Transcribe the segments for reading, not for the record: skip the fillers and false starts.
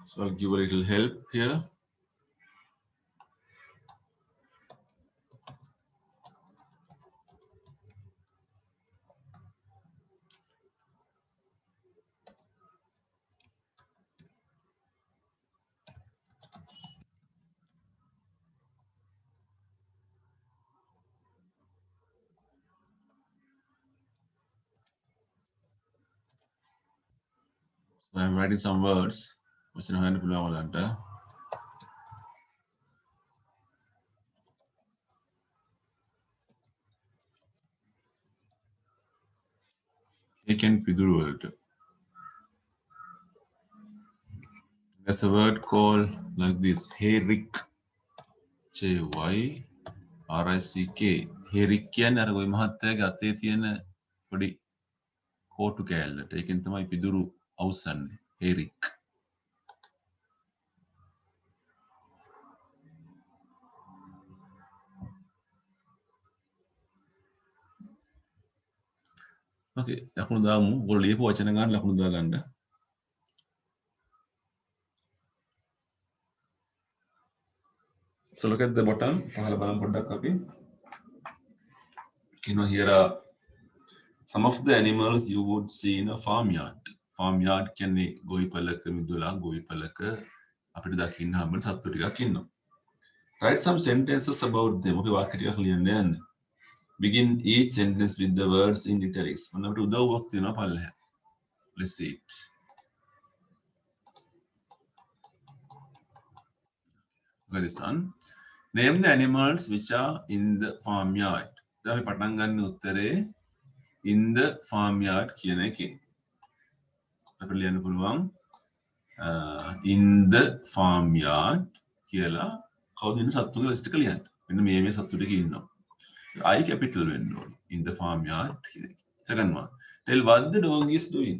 So I'll give a little help here. So I'm writing some words. Which I can figure out. There's a word called like this. Hey Rick. JYRICK. Hey Rick කියන්නේ අර ගොයි මහත්තයාගේ අතේ තියෙන පොඩි කෝටු කෑල්ලට. ඒකෙන් තමයි පිදුරු අවුස්සන්නේ. Hey Rick. Okay, ලකුණු දාමු. ඔයගොල්ලෝ ලියපු වචන ගන්න ලකුණු දාගන්න. So look at the bottom. පහළ බලමු පොඩ්ඩක් අපි. You know, here are some of the animals you would see in a farmyard. Farmyard කියන්නේ ගොවි පළක මිදුලා ගොවි පළක අපිට දකින්න හම්බෙන සත්තු ටිකක් ඉන්නවා. Write some sentences about them. අපි වාක්‍ය ටිකක් ලියන්න යන්න. Begin each sentence with the words in italics. මොන අපිට උදව්වක් තියෙනවා පල්ලෙහා. Let's see it. Very son. Name the animals which are in the farmyard. දැන් අපි පටන් ගන්න උත්තරේ in the farmyard කියන එකෙන්. අපිට ලියන්න පුළුවන් in the farmyard කියලා කවුද ඉන්න සත්තුන්ගේ ලිස්ට් එක ලියන්න. මෙන්න මේ සත්තු ටික ඉන්නවා. I capital වෙන්න ඕනේ. In the farmyard කියන එක. Second one. Tell what the dog is doing.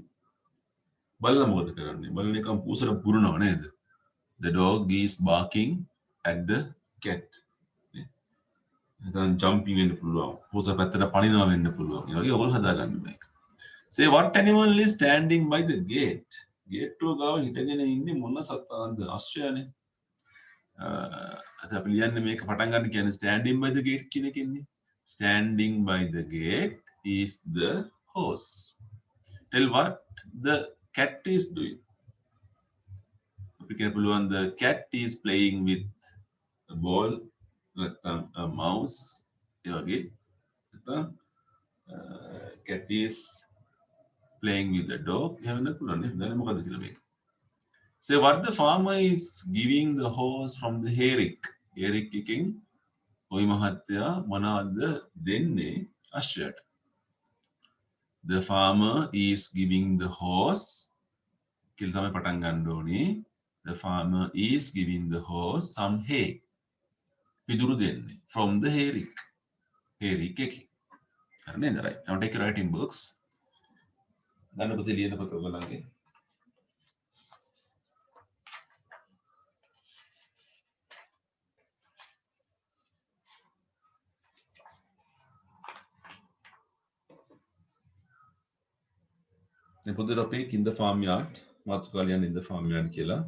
බල්ලා මොකද කරන්නේ? බල්ලා නිකන් පූසර පුරනවා නේද? The dog is barking at the cat. නැත්නම් jumping වෙන්න පුළුවන්. පූසර පැත්තට පනිනවා වෙන්න පුළුවන්. ඒ වගේ ඔයගොල්ලෝ හදාගන්න මේක. Say what animal is standing by the gate. Gate එක ගාව හිටගෙන ඉන්නේ මොන සතාද? අශ්වයානේ. අපි ලියන්නේ මේක පටන් ගන්න කියන්නේ standing by the gate කියන එකෙන්නේ. Standing by the gate is the horse. Tell what the cat is doing. අපි කියන්න පුළුවන් the cat is playing with a ball, නැත්නම් a mouse. ඒ වගේ නැත්නම් cat is playing with a dog. එහෙම වෙන්න පුළුවන් නේ. දැන් මොකද කියලා මේක. Say what the farmer is giving the horse from the hayrick. Hayrick එකෙන් ඔය මහත්තයා මොනවද දෙන්නේ අශ්වයාට? The farmer is giving the horse කියලා තමයි පටන් ගන්න ඕනේ. The farmer is giving the horse some hay. පිදුරු දෙන්නේ from the hayrick. hayrick එකේ. හරි නේද? right. Now take your writing books. ගන්න පුතේ ලියන පොත ඔයගොල්ලන්ගේ. දැන් පොතේ අපි in the farmyard මාතෘකාව ලියන්න in the farmyard කියලා.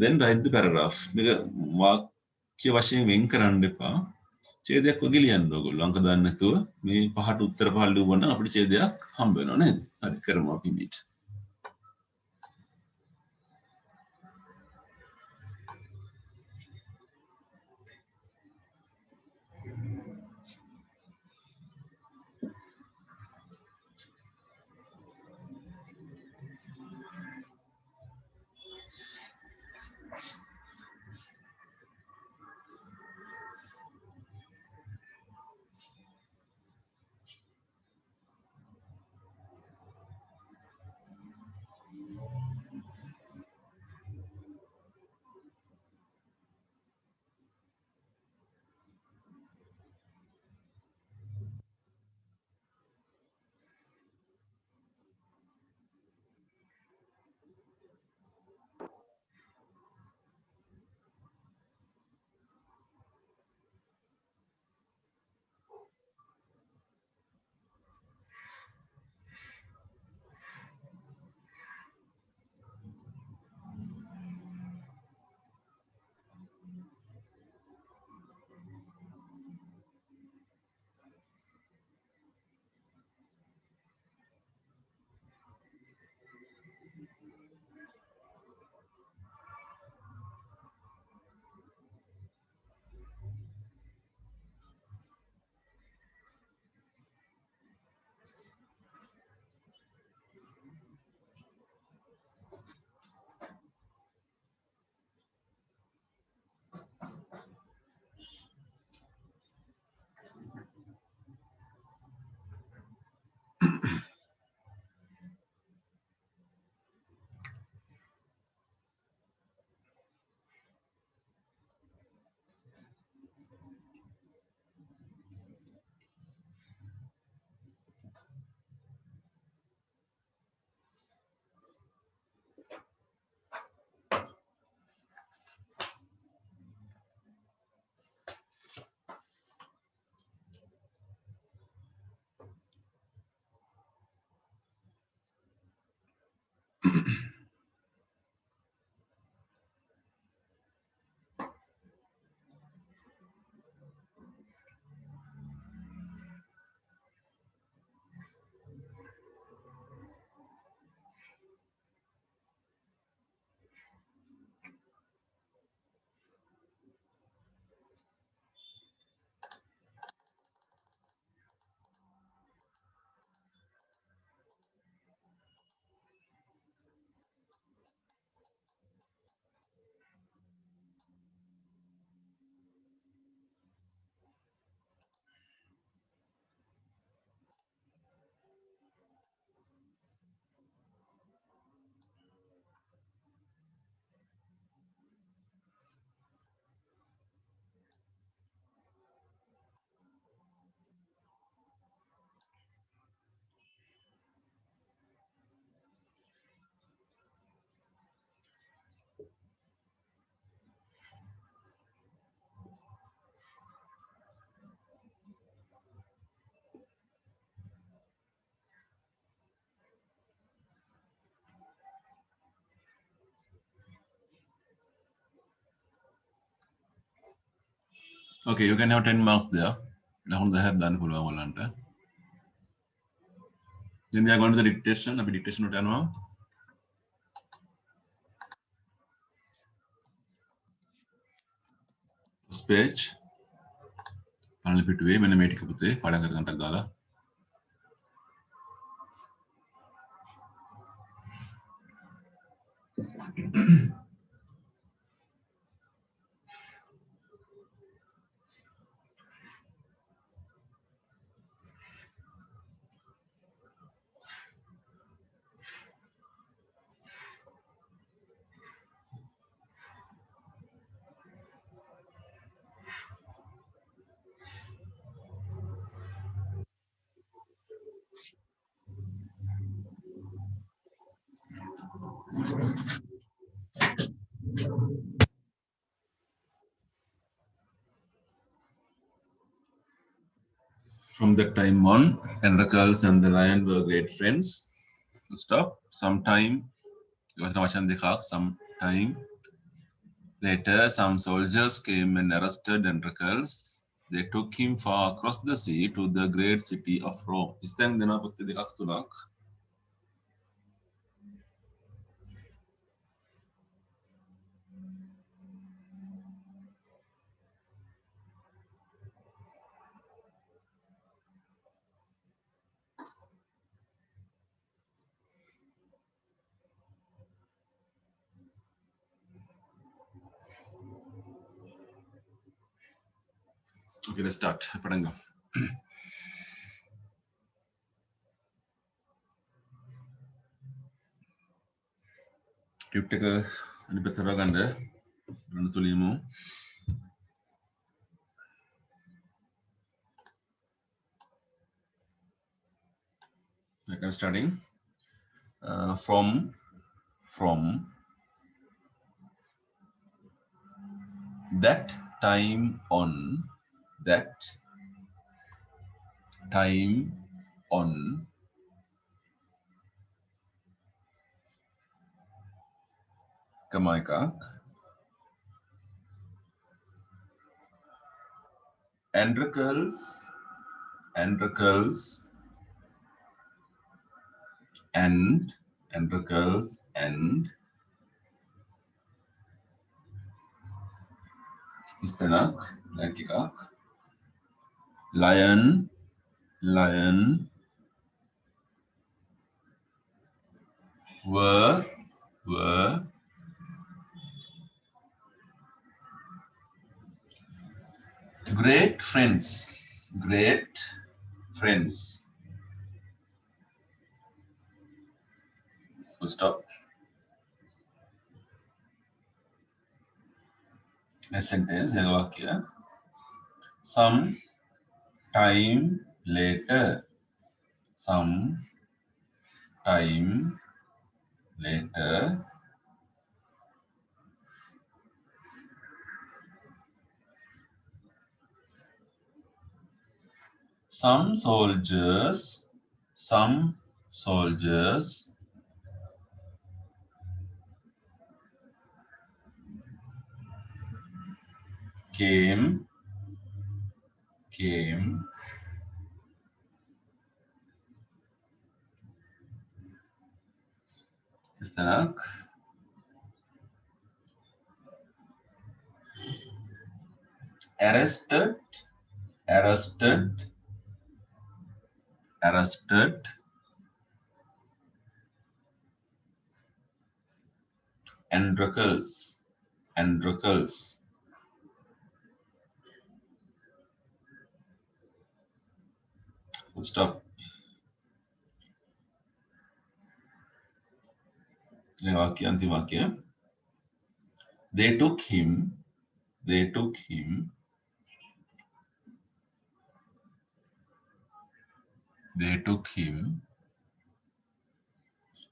Then write the paragraph. මේක වාක්‍ය වශයෙන් වෙන් කරන්න එපා. ඡේදයක් වගේ ලියන්න ඕගොල්ලෝ. අංක දාන්න නැතුව මේ පහට උත්තර පහළ ලියුවම අපිට ඡේදයක් හම්බ වෙනවා නේද? හරි කරමු අපි මේක. Okay, you can have 10 marks there. Then we are going to the dictation. Abhi dictation utanwa. First page. Panel පිටුවේ මෙන්න මේ ටික පුතේ පාඩම් කර ගන්නටක් ගාලා. From that time on, Androcles and the lion were great friends. Stop. Sometime later, some soldiers came and arrested Androcles. They took him far across the sea to the great city of Rome. Isang dinapagti dekak tulak. Okay, let's start. Padanga. Triptych ani pethara ganda. Rana tulimu. Okay, I'm starting. From that time on, Kamaikak, Androcles and Istanak, Lankikak, lion were great friends. Full stop. A sentence, some time later, some soldiers came Istanak, arrested Androcles. Full stop. Antivakya. They took him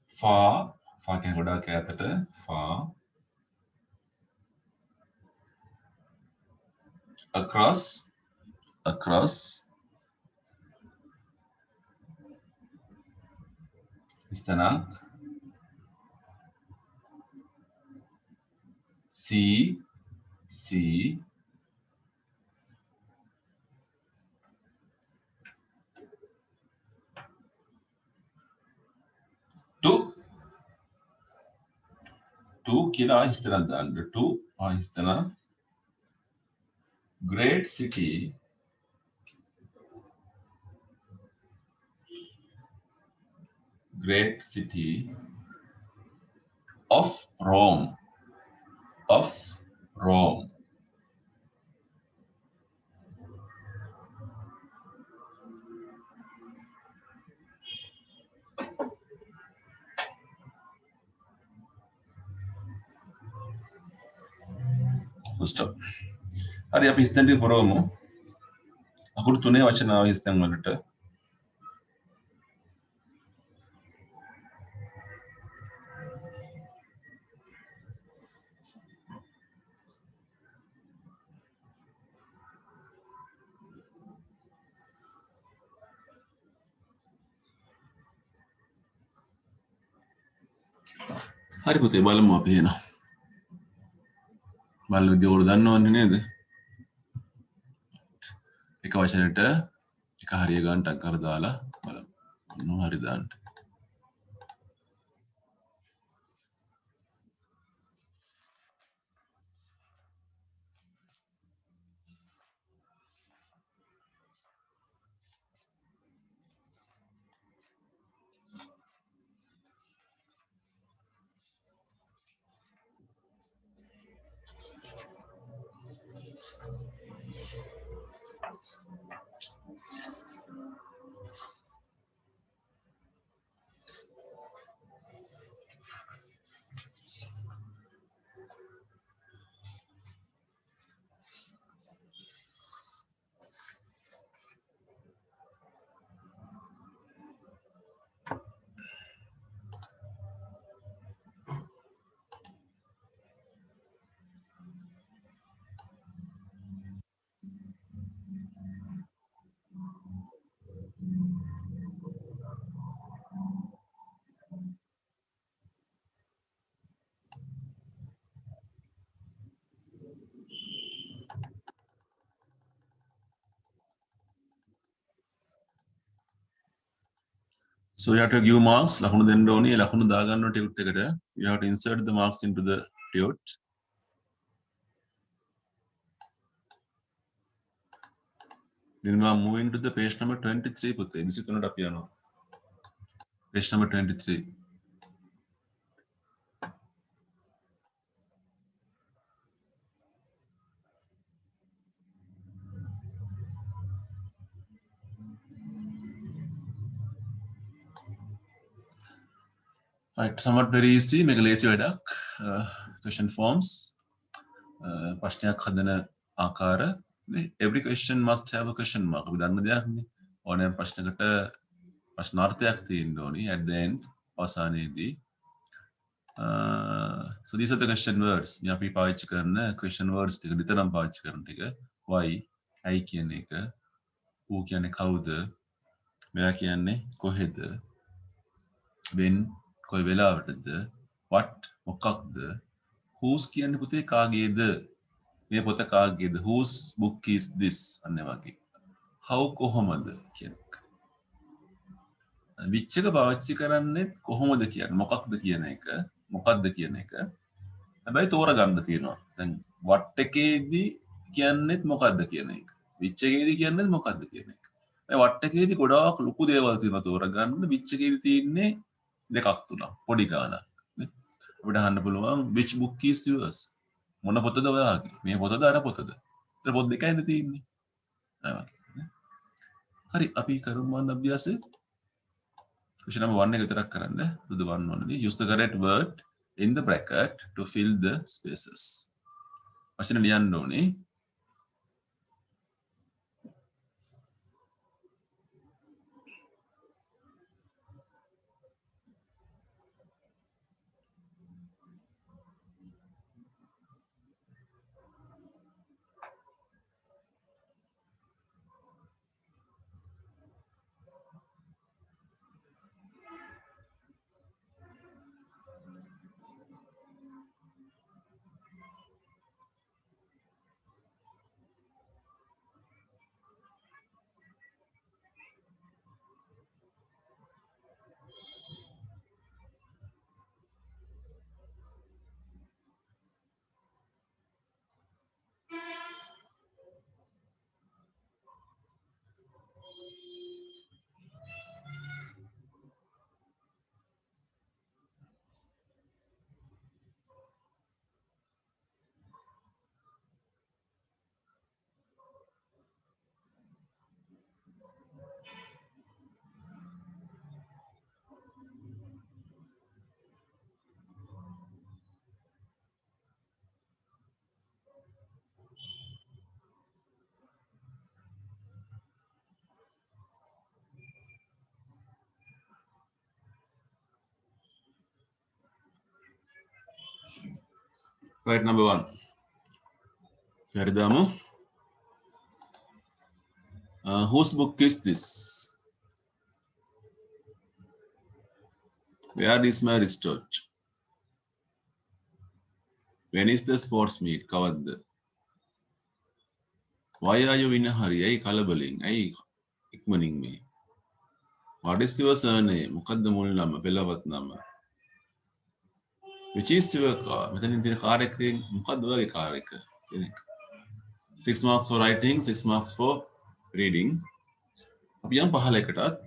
far can go down catheter, far across Istanak, sea To කියලා හිස්තැනක් දාන්න. To හිස්තැන great city of Rome. Of Rome. Full stop. හරි අපි හිස්තැන් ටික පුරවමු. අකුරු 3 වචන ආව හිස්තැන් වලට. හරි පුතේ බලමු අපි එනවා. බලන විදිය ඔයාලා දන්නවන්නේ නේද? එක වචනෙට එක හරිය ගන්න ටක් කර දාලා බලමු. මොනවා හරි දාන්න. So you have to give marks. ලකුණු දෙන්න ඕනේ. ලකුණු දාගන්න ඕනේ ටියුට් එකට. You have to insert the marks into the tute. Then we are moving to the page number 23 පුතේ. 23ට අපි යනවා. Page number 23. Right, somewhat very easy. මේක ලේසි වැඩක්. Question forms. ප්‍රශ්නයක් හදන ආකාර. Every question must have a question mark. අපි දන්න දෙයක් නේ. ඕනෑම ප්‍රශ්නකට ප්‍රශ්නාර්ථයක් තියෙන්න ඕනි at the end අවසානයේදී. So these are the question words. මේ අපි පාවිච්චි කරන question words ටික නිතරම පාවිච්චි කරන ටික. Why, ඇයි කියන එක. Who කියන්නේ කවුද? මෙයා කියන්නේ කොහෙද? When කොයි වෙලාවටද? What මොකක්ද? Whose කියන්නේ පුතේ කාගේද? මේ පොත කාගේද? Whose book is this? අන්න වගේ. How කොහොමද කියන එක. which එක පාවිච්චි කරන්නේ කොහොමද කියන්නේ මොකක්ද කියන එක. මොකක්ද කියන එක. හැබැයි තෝරගන්න තියෙනවා. දැන් what එකේදී කියන්නේත් මොකක්ද කියන එක. which එකේදී කියන්නේත් මොකක්ද කියන එක. මේ what එකේදී ගොඩාක් ලොකු දේවල් තියෙනවා තෝරගන්න. which එකේදී තියෙන්නේ දෙකක් තුනක් පොඩි ගානක් නේ. අපිට අහන්න පුළුවන් which book is yours? මොන පොතද ඔයාගේ? මේ පොතද අර පොතද? ඒතර පොත් දෙකයිනේ තියෙන්නේ. හරි අපි කරමු වන්න අභ්‍යාසය. Question number 1 එක විතරක් කරන්න. Do the one only. Use the correct word in the bracket to fill the spaces. වචන ලියන්න ඕනේ. Right, number 1. Veridamu. Whose book is this? Where is my research? When is the sports meet? Kavadda. Why are you in a hurry? Ay kalabaling. Ay ikmaning me. What is your surname? Mukadda mul nama. Pelavat nama. Which is your car? Metan in the car ekring. Mukadda wagi car ek. 6 marks for writing. 6 marks for reading. Ab yang pahala ekatat.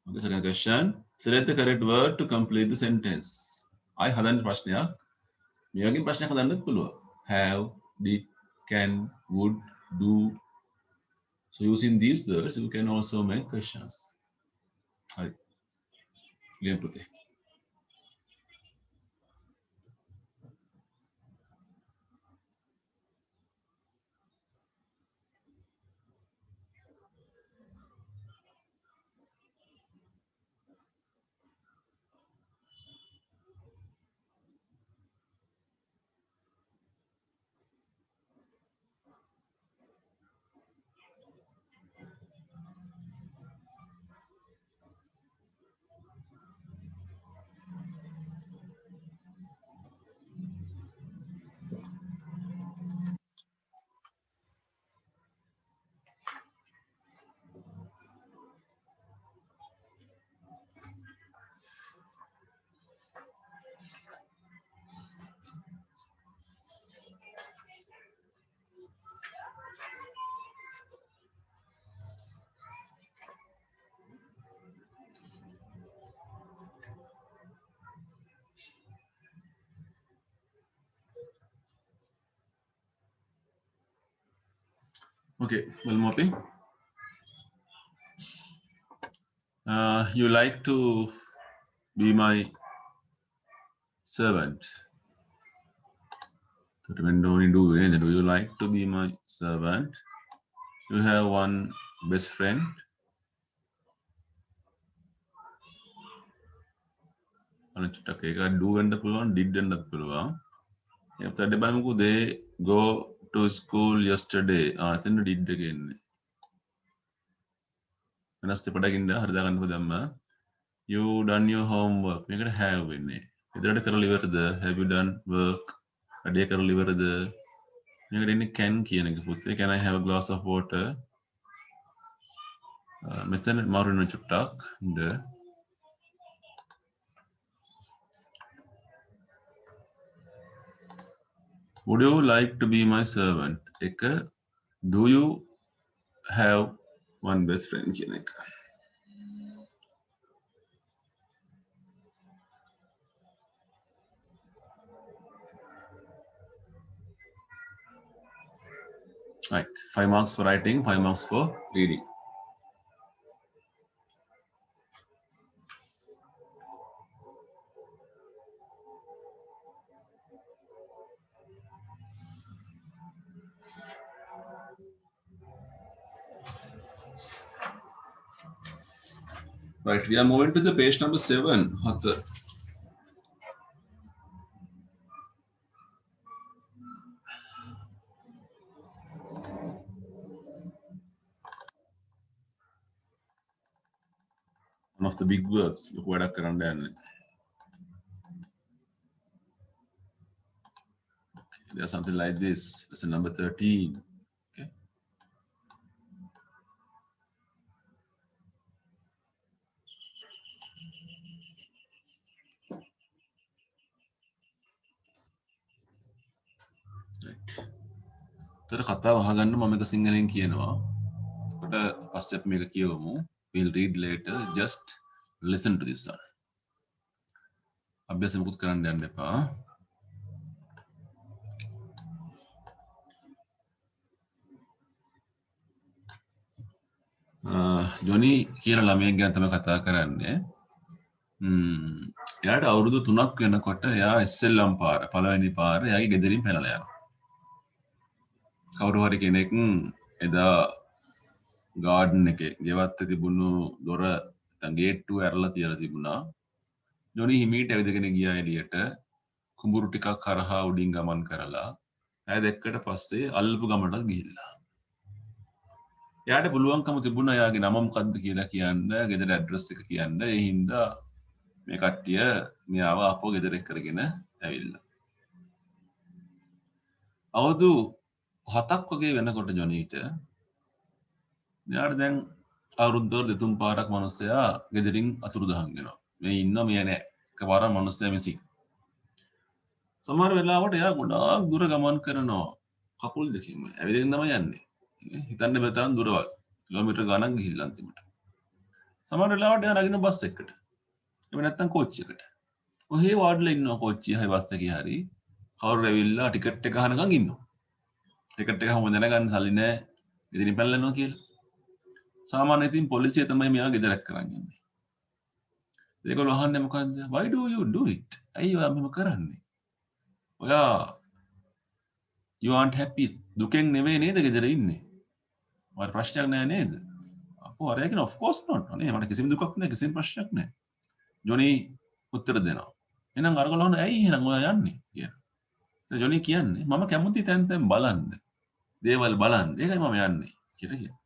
Okay, second question. Select the correct word to complete the sentence. I hadan prashnayak. Miyagin prashnayak hadanat puluwa. Have, did, can, would, do. So using these words, you can also make questions. Hari. Clear to the. Okay, well, Mopi. You like to be my servant. So when do you like to be my servant? You have one best friend. අනචුට්ටක් ඒක do වෙන්න පුළුවන් did වෙන්නත් පුළුවන්. ඒත් අද බලමුකෝ they go to school yesterday. එතන did එක එන්නේ. වෙනස් දෙපඩකින් හරි දාගන්න පුළුවන්. You done your homework. මේකට have වෙන්නේ. එතනට කරලා ඉවරද? Have you done work? අඩේ කරලා ඉවරද? මේකට එන්නේ can කියන එක පුතේ. Can I have a glass of water? මෙතන මාරු වෙන චුට්ටක් ඉඳ Would you like to be my servant? එක do you have one best friend කියන එක. Right, 5 marks for writing, 5 marks for reading. Right, we are moving to the page number 7. One of the big words. There's something like this. Lesson number 13. Okay. Right. තොර කතාව අහගන්න මම එක සිංහලෙන් කියනවා. කොට පස්සේ අපි මේක කියවමු. We'll read later. Just listen to this one. අභ්‍යාස මුකුත් කරන්න යන්න එපා. ජොනි කියන ළමයෙක් ගැන තමයි කතා කරන්නේ. එයාට අවුරුදු 3ක් වෙනකොට එයා ඉස්සෙල්ලම් පාර පළවෙනි පාර එයාගේ ගෙදරින් පැනලා යනවා. කවුරු හරි කෙනෙක් එදා ගාඩන් එකේ ගෙවත්ත තිබුණු දොර නැත්තම් ගේට්ටුව ඇරලා තියලා තිබුණා. ජොනි හිමීට ඇවිදගෙන ගියා එළියට. කුඹුරු ටිකක් කරහා උඩින් ගමන් කරලා ඇය දැක්කට පස්සේ අල්ලපු ගමටත් ගිහිල්ලා. එයාට පුළුවන්කම තිබුණා එයාගේ නම මොකක්ද කියලා කියන්න, ගෙදර ඇඩ්‍රස් එක කියන්න. ඒ හින්දා මේ කට්ටිය මෙයාව ආපහු ගෙදර එක්කගෙන ඇවිල්ලා. අවුරුදු 7ක් වගේ වෙනකොට ජොනීට එයාට දැන් අවුරුද්දවල දෙතුන් පාරක් මිනිස්සයා ගෙදරින් අතුරුදහන් වෙනවා. මේ ඉන්නවා මේ නැහැ. එකපාරක් මිනිස්සයා මිසින්. සමහර වෙලාවට එයා ගොඩාක් දුර ගමන් කරනවා කකුල් දෙකෙන්ම. ඇවිදින්න තමයි යන්නේ. හිතන්න බෑ තරම් දුරවල්. කිලෝමීටර් ගණන් ගිහිල්ලා අන්තිමට. සමහර වෙලාවට එයා නගින බස් එකකට. එහෙම නැත්නම් කෝච්චි එකට. ඔහේ වාඩිලා ඉන්නවා කෝච්චිය හරි බස් එකේ හරි. කවුරු ඇවිල්ලා ටිකට් එක අහනකම් ඉන්නවා. ටිකට් එක හැම දැනගන්න සල්ලි නැහැ. ඉතින් පැනලා යනවා කියලා. සාමාන්‍යයෙන් ඉතින් පොලිසිය තමයි මෙයා ගෙදරක් කරන් ඉන්නේ. ඒගොල්ලෝ අහන්නේ මොකද්ද? Why do you do it? ඇයි ඔයා මෙහෙම කරන්නේ? ඔයා you aren't happy. දුකෙන් නෙවෙයි නේද ගෙදර ඉන්නේ? ඔයාට ප්‍රශ්නයක් නැහැ නේද? අපෝ අරයා කියන of course not. අනේ මට කිසිම දුකක් නැහැ, කිසිම ප්‍රශ්නයක් නැහැ. ජොනි උත්තර දෙනවා. එහෙනම් අරගොල්ලෝ අහන ඇයි එහෙනම් ඔයා යන්නේ කියලා. ජොනි කියන්නේ මම කැමති තැන් බලන්න. දේවල් බලන්න. ඒකයි මම යන්නේ කියලා කියනවා.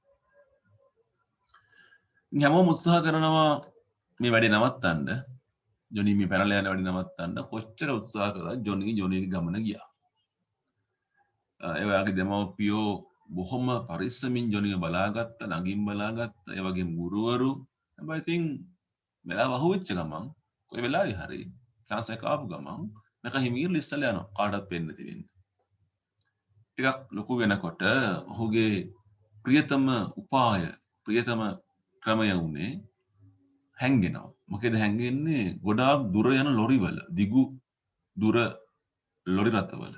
හැමෝම උත්සාහ කරනවා මේ වැඩේ නවත්තන්න. ජොනි මේ පැනලා යන වැඩේ නවත්තන්න කොච්චර උත්සාහ කරා ජොනිගේ ගමන ගියා. ඒ වගේ දෙමව්පියෝ බොහොම පරිස්සමින් ජොනිව බලාගත්තා, ළඟින් බලාගත්තා. ඒ වගේම ගුරුවරු. හැබැයි ඉතින් වෙලාව අහුවෙච්ච ගමන් කොයි වෙලාවෙ හරි chance එක ආපු ගමන් මේක හිමීර ඉස්සලා යනවා කාටවත් පෙන්න දෙන්නේ. ටිකක් ලොකු වෙනකොට ඔහුගේ ප්‍රියතම උපාය, ප්‍රියතම ක්‍රමය උනේ හැංගෙනවා. මොකද හැංගෙන්නේ ගොඩාක් දුර යන ලොරිවල, දිගු දුර ලොරි රථවල.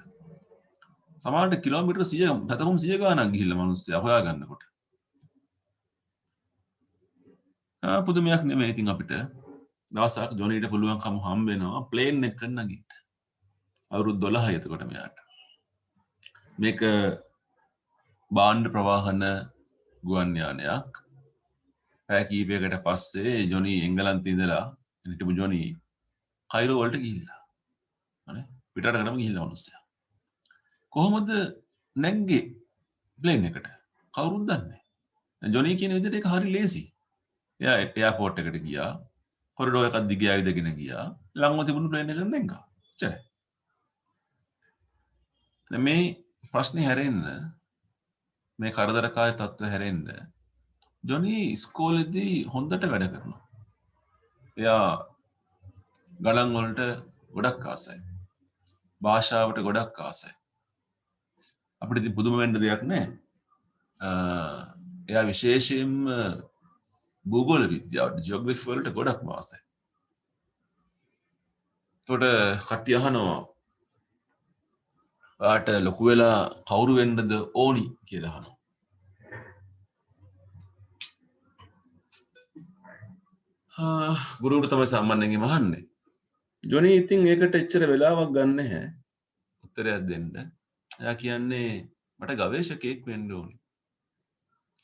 සමහරට කිලෝමීටර 100 සතකම් 100 ගානක් ගිහිල්ලා මිනිස්සයා හොයා ගන්නකොට. පුදුමයක් නෙමෙයි ඉතින් අපිට. දවසක් ජොනීට පුළුවන්කම හම්බ වෙනවා ප්ලේන් එකක නගින්න. අවුරුදු 12යි එතකොට මෙයාට. මේක බාණ්ඩ ප්‍රවාහන ගුවන් යානයක්. පැය කීපයකට පස්සේ ජොනි එංගලන්තේ ඉඳලා හිටපු ජොනි කයිරෝ වලට ගිහිල්ලා. අනේ පිටරටකටම ගිහිල්ලා මිනිස්සයා. කොහොමද නැග්ගේ ප්ලේන් එකට? කවුරුත් දන්නේ නැහැ. ජොනි කියන විදිහට ඒක හරි ලේසි. එයා එයාපෝට් එකට ගියා. කොරිඩෝර් එකක් දිගේ ඇවිදගෙන ගියා. ළඟම තිබුණු ප්ලේන් එකට නැග්ගා. එච්චරයි. මේ ප්‍රශ්නේ හැරෙන්න, මේ කරදරකාරී තත්ත්වය හැරෙන්න ජොනි ඉස්කෝලේදී හොඳට වැඩ කරනවා. එයා ගණන් වලට ගොඩක් ආසයි. භාෂාවට ගොඩක් ආසයි. අපිට ඉතින් පුදුම වෙන්න දෙයක් නැහැ. එයා විශේෂයෙන්ම භූගෝල විද්‍යාවට, ජියෝග්‍රැෆි වලට ගොඩක් ආසයි. ඒකට කට්ටිය අහනවා ඔයාට ලොකු වෙලා කවුරු වෙන්නද ඕනි කියලා අහනවා. ගුරුවරු තමයි සාමාන්‍යයෙන් අහන්නේ. ජොනි ඉතින් ඒකට එච්චර වෙලාවක් ගන්න නැහැ උත්තරයක් දෙන්න. එයා කියන්නේ මට ගවේෂකයෙක් වෙන්න ඕනි.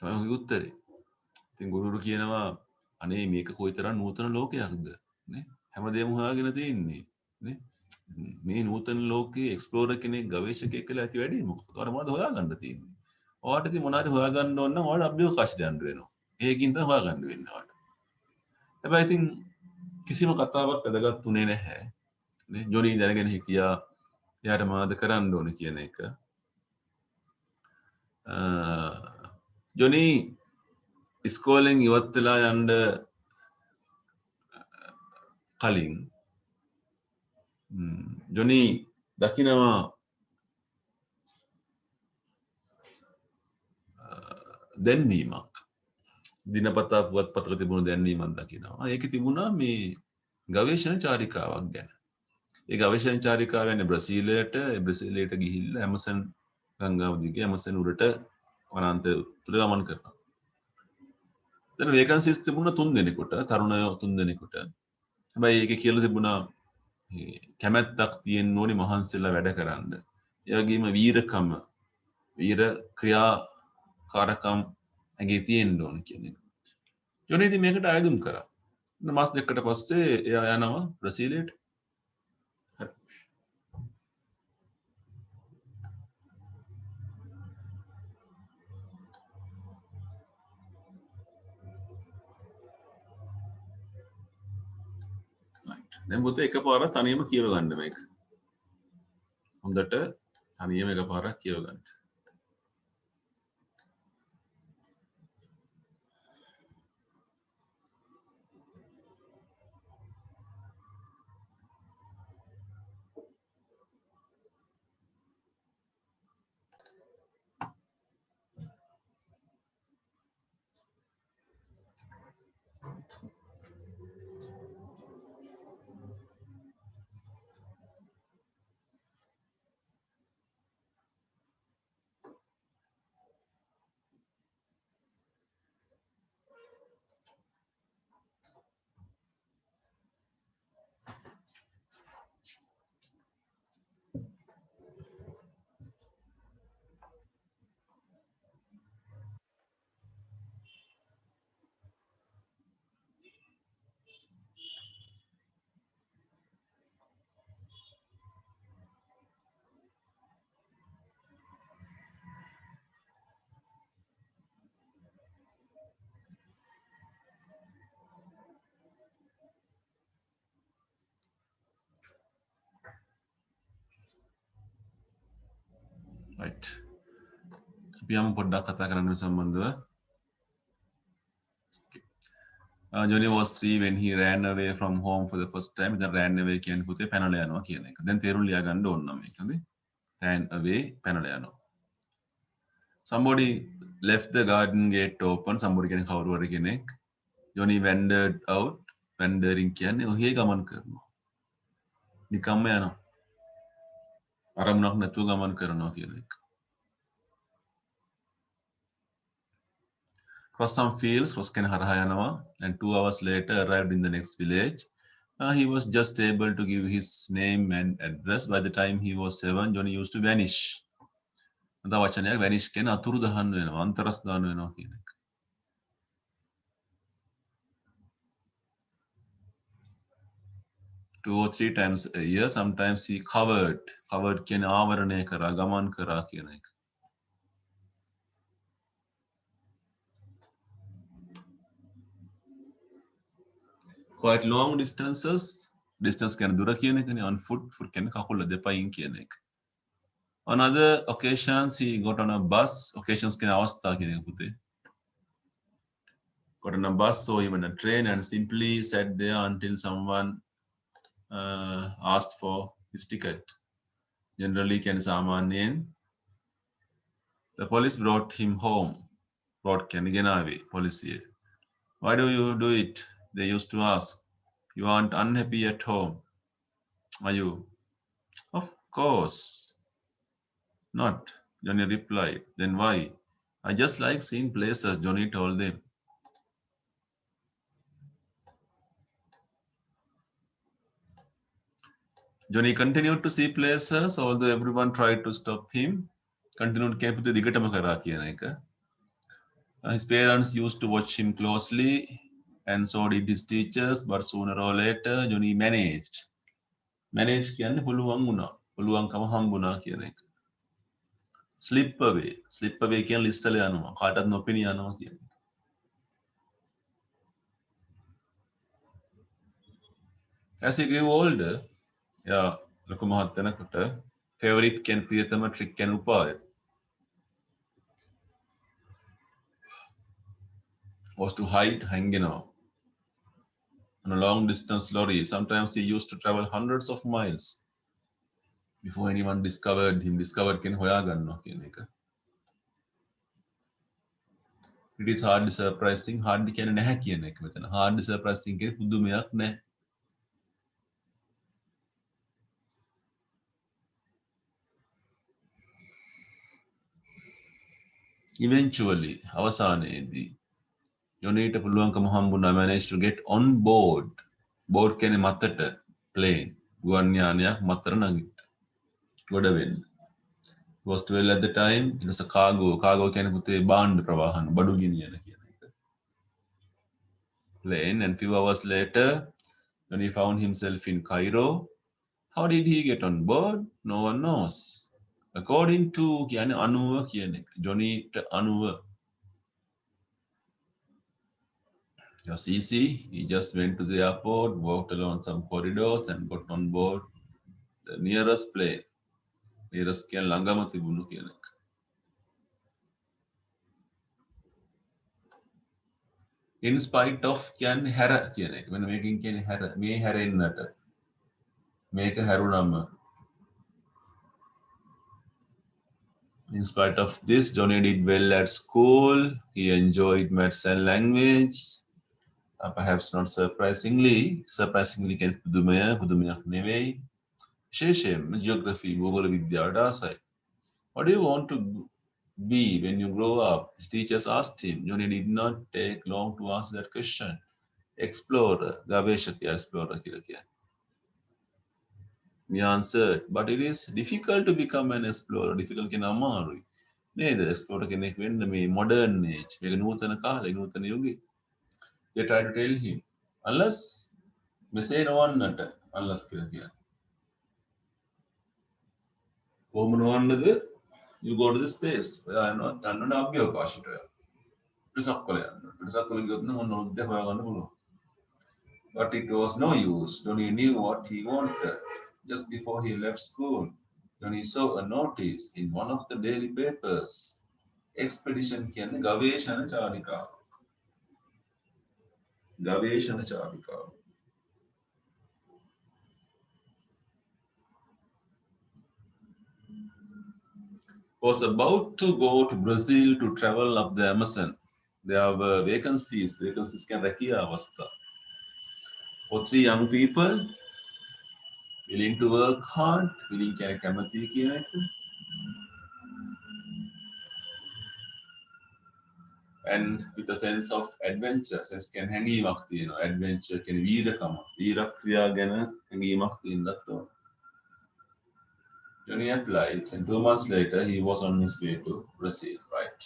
තමයි උත්තරේ. ඉතින් ගුරුවරු කියනවා අනේ මේක කොයිතරම් නූතන ලෝකයක්ද නේ? හැමදේම හොයාගෙන තියෙන්නේ නේ? මේ නූතන ලෝකයේ එක්ස්ප්ලෝරර් කෙනෙක් ගවේෂකයෙක් කියලා ඇති වැඩි මොකද? ඔයාලා මොනවද හොයාගන්න තියෙන්නේ? ඔයාට ඉතින් මොනවාරි හොයාගන්න ඕන නම් ඔයාලා අභ්‍යවකාශයට යන්න වෙනවා. ඒකින් තමයි හොයාගන්න වෙන්නේ ඔයාලට. හැබැයි ඉතින් කිසිම කතාවක් වැදගත් උනේ නැහැ. නේ? ජොනි දැනගෙන හිටියා එයාට මොනවද කරන්න ඕන කියන එක. ජොනි ඉස්කෝලෙන් ඉවත් වෙලා යන්න කලින් ජොනි දකිනවා දැන්වීමක්. දිනපතා පුවත්පතක තිබුණු දැන්වීමක් දකිනවා. ඒකේ තිබුණා මේ ගවේෂණ චාරිකාවක් ගැන. ඒ ගවේෂණ චාරිකාව යන්නේ බ්‍රසීලයට ගිහිල්ලා ඇමසන් ගංගාව දිගේ ඇමසන් උඩට වනාන්තර උඩ ගමන් කරනවා. දැන් වේකන්සිස් තිබුණා 3 දෙනෙකුට, තරුණයෝ 3 දෙනෙකුට. හැබැයි ඒකේ කියලා තිබුණා කැමැත්තක් තියෙන්න ඕනි මහන්සියලා වැඩ කරන්න. ඒ වගේම වීරකම, වීර ක්‍රියාකාරකම් ඇගේ තියෙන්න ඕන කියන එක. ජොනි ඉතින් මේකට ආයුධම් කරා. මාස් දෙකකට පස්සේ එයා යනවා බ්‍රසීලයට. හරි. දැන් පුතේ එකපාරක් තනියම කියව ගන්න මේක. හොඳට තනියම එකපාරක් කියව ගන්න. right. අපි යමු පොඩ්ඩක් කතා කරන්න සම්බන්ධව. Johnny was 3 when he ran away from home for the first time. then ran away කියන්නේ පුතේ පැනලා යනවා කියන එක. දැන් තේරුම් ලියා ගන්න ඕන නම් මේක. හරි? ran away පැනලා යනවා. Somebody left the garden gate open. Somebody කියන්නේ කවුරු හරි කෙනෙක්. Johnny wandered out. Wandering කියන්නේ ඔහේ ගමන් කරනවා. නිකම්ම යනවා. අරමුණක් නැතුව ගමන් කරනවා කියන එක. Crossed some fields, cross කියන හරහා යනවා. And 2 hours later arrived in the next village. He was just able to give his name and address. By the time he was 7, Johnny used to vanish. අද වචනයක් vanish කියන අතුරු දහන් වෙනවා, අන්තරස් දාන වෙනවා කියන එක. 2 or 3 times a year. Sometimes he covered කියන ආවරණය කරා, ගමන් කරා කියන එක. Quite long distances. Distance කියන දුර කියන එකනේ. On foot කියන්නේ කකුල දෙපයින් කියන එක. On other occasions he got on a bus. Occasions කියන අවස්ථා කියන එක පුතේ. Got on a bus or even a train and simply sat there until someone asked for his ticket. Generally can සාමාන්‍යයෙන් the police brought him home. Brought කියන්නේ ගෙනාවේ පොලිසිය. Why do you do it? They used to ask. You aren't unhappy at home, are you? Of course not, Johnny replied. Then why? I just like seeing places, Johnny told them. Johnny continued to see places, although everyone tried to stop him. Continued කියන්නේ දිගටම කරා කියන එක. His parents used to watch him closely, and so did his teachers, but sooner or later, Johnny managed. Managed කියන්නේ පුළුවන් වුණා. පුළුවන්කම හම්බුණා කියන එක. Slip away. Slip away කියන්නේ ඉස්සල යනවා. කාටවත් නොපෙනී යනවා කියන එක. As he grew older, ලොකු මහත් වෙනකොට favorite කියන ප්‍රියතම trick කියන උපාය was to hide hanging on a long distance lorry. Sometimes he used to travel hundreds of miles before anyone discovered him. Discovered කියන හොයාගන්නවා කියන එක. It is hardly surprising. Hardly කියන්නේ නැහැ කියන එක මෙතන. Hardly surprising කියන්නේ පුදුමයක් නැහැ. Eventually, අවසානයේදී Johnnyට පුළුවන්කම හම්බුණා managed to get on board. Board කියන්නේ මතට plane. ගුවන් යානයක් මතට නැගිට. ගොඩ වෙන්න. He was 12 at the time. It was a cargo. Cargo කියන්නේ පුතේ බාණ්ඩ ප්‍රවාහන බඩු ගෙනියන කියන එක. plane, and few hours later, when he found himself in Cairo, how did he get on board? No one knows. According to Anuva Johnny Anuva, just easy. He just went to the airport, walked along some corridors, and got on board the nearest plane. Nearest කියන ළඟම තිබුණු කියන එක. In spite of කියන්නේ හැර කියන එක. මෙන්න මේකෙන් කියන්නේ හැර. මේ හැරෙන්නට. මේක හැරුණම. In spite of this, Johnny did well at school. He enjoyed maths and language. Perhaps not surprisingly. Surprisingly කියන්නේ පුදුමයක් නෙවෙයි. විශේෂයෙන්ම geography භූගෝල විද්‍යාවට ආසයි. What do you want to be when you grow up? His teachers asked him. Johnny did not take long to answer that question. Explorer, ගවේෂකයා, explorer කියලා කියන්නේ. He answered, but it is difficult to become an explorer. Difficult කියන අමාරුයි. නේද? Explorer කෙනෙක් වෙන්න මේ modern age, මේක නූතන කාලේ, නූතන යුගයේ. They tried to tell him, unless මෙසේ නොවන්නට, unless කියලා කියන්නේ. කොහොම නොවන්නද? You go to the space. යන්න අභ්‍යවකාශයට. පිටසක් වල යන්න. පිටසක් වල ගියොත් නම් ඔන්න උද්දේ හොයාගන්න පුළුවන්. But it was no use. Johnny knew what he wanted. Just before he left school, Johnny saw a notice in one of the daily papers. Expedition කියන්නේ ගවේෂණ චාරිකාව. ගවේෂණ චාරිකාව. Was about to go to Brazil to travel up the Amazon. There were vacancies can රැකියා අවස්ථා. For 3 young people, willing to work hard, willing කියන කැමති කියන එක. And with a sense of adventure, sense can හැඟීමක් තියෙනවා. Adventure කියන්නේ වීරකම. වීරක්‍රියා ගැන හැඟීමක් තියෙන්නත් ඕන. Johnny applied, and 2 months later, he was on his way to Brazil, right?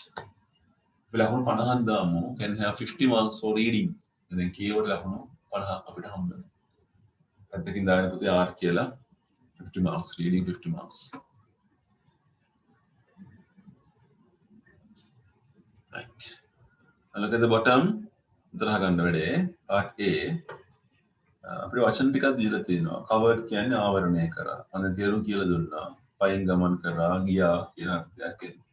ලකුණු 50ක් දාමු. Can have 50 marks for reading. And then කියවට ලකුණු 50ක් අපිට හම්බ වෙනවා. පැත්තකින් දාන්න පුතේ R කියලා 50 marks, reading 50 marks. Right. Look at the bottom. උතර ගන්න වැඩේ. Part A. අපිට වචන ටිකක් දීලා තියෙනවා. covered කියන්නේ ආවරණය කරා. අන්න තේරුම් කියලා දුන්නා. පයින් ගමන් කරා, ගියා කියන අර්ථයක් එන්නේ.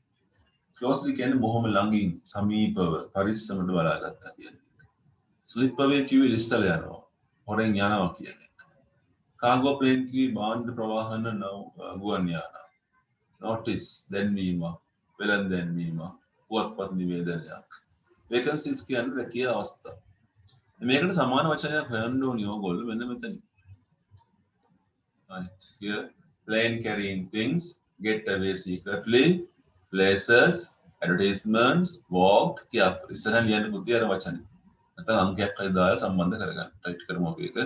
Closely කියන්නේ බොහොම ළඟින්, සමීපව, පරිස්සමට බලාගත්තා කියන්නේ. Slip away කිව්වේ ඉස්සල යනවා. හොරෙන් යනවා කියන්නේ. Cargo plane කිව්වේ භාණ්ඩ ප්‍රවාහන ගුවන් යානා. Notice දැන්වීම, වෙළඳ දැන්වීම, පුවත්පත් නිවේදනයක්. Vacancies කියන්නේ රැකියා අවස්ථා. මේකට සමාන වචනයක් හොයන්න ඕනි ඕගොල්ලෝ මෙන්න මෙතන. Right here, plane carrying things, get away secretly, places, advertisements, walked, carefully. ඉස්සරහින් ලියන්න පුතේ අර වචනේ. නැත්නම් අංකයක් හරි දාලා සම්බන්ධ කරගන්න. ටයිප් කරමු අපි ඒක.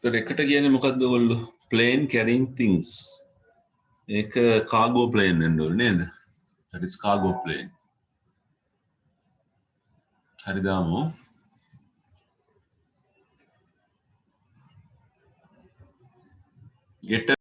ඒතර එකට කියන්නේ මොකද්ද ඔයගොල්ලෝ? plane carrying things. ඒක cargo plane වෙන්න ඕනේ නේද? That is cargo plane. හරි දාමු. Get